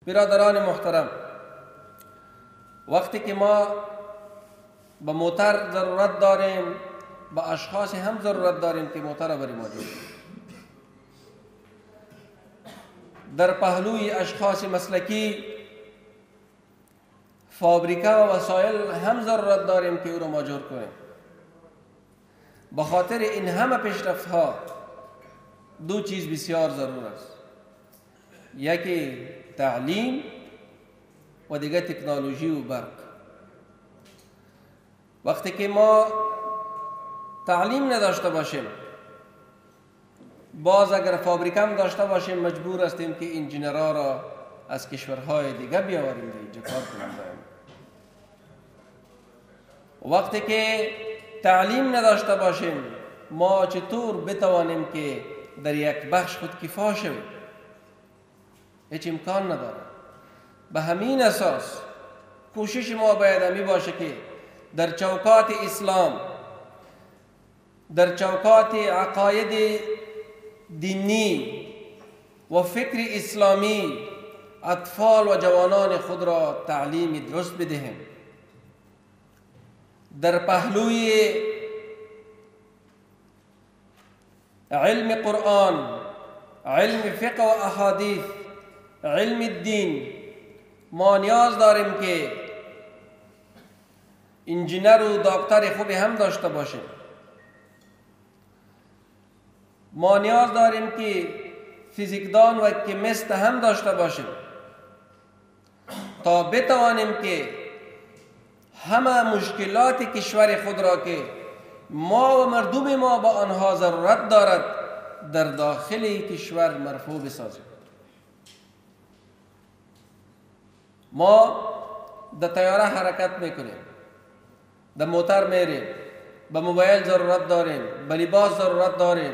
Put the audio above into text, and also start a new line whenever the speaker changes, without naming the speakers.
برادران محترم، وقتی که ما به موتر ضرورت داریم، به اشخاص هم ضرورت داریم که موتر را بریم آجور. در پهلوی اشخاص مسلکی، فابریکه و وسایل هم ضرورت داریم که او را ماجور کنیم. به خاطر این همه پیشرفت ها دو چیز بسیار ضرور است: یکی تعلیم و دیگه تکنولوژی و برق. وقتی که ما تعلیم نداشته باشیم، باز اگر فابریکه هم داشته باشیم مجبور هستیم که انجینرها را از کشورهای دیگه بیاوریم در اینجا کار کنیم. وقتی که تعلیم نداشته باشیم، ما چطور بتوانیم که در یک بخش خود کفا شویم؟ هیچ امکان نداره. به همین اساس کوشش ما باید همی باشه که در چوکات اسلام، در چوکات عقاید دینی و فکر اسلامی، اطفال و جوانان خود را تعلیم درست بدهیم. در پهلوی علم قرآن، علم فقه و احادیث، علم الدین، ما نیاز داریم که انجینر و دکتر خوبی هم داشته باشیم. ما نیاز داریم که فیزیکدان و کیمیست هم داشته باشیم تا بتوانیم که همه مشکلات کشور خود را که ما و مردم ما با آنها ضرورت دارد در داخل کشور مرفوع بسازیم. ما در طیاره حرکت میکنیم، در موتر میریم، به موبایل ضرورت داریم، به لباس ضرورت داریم،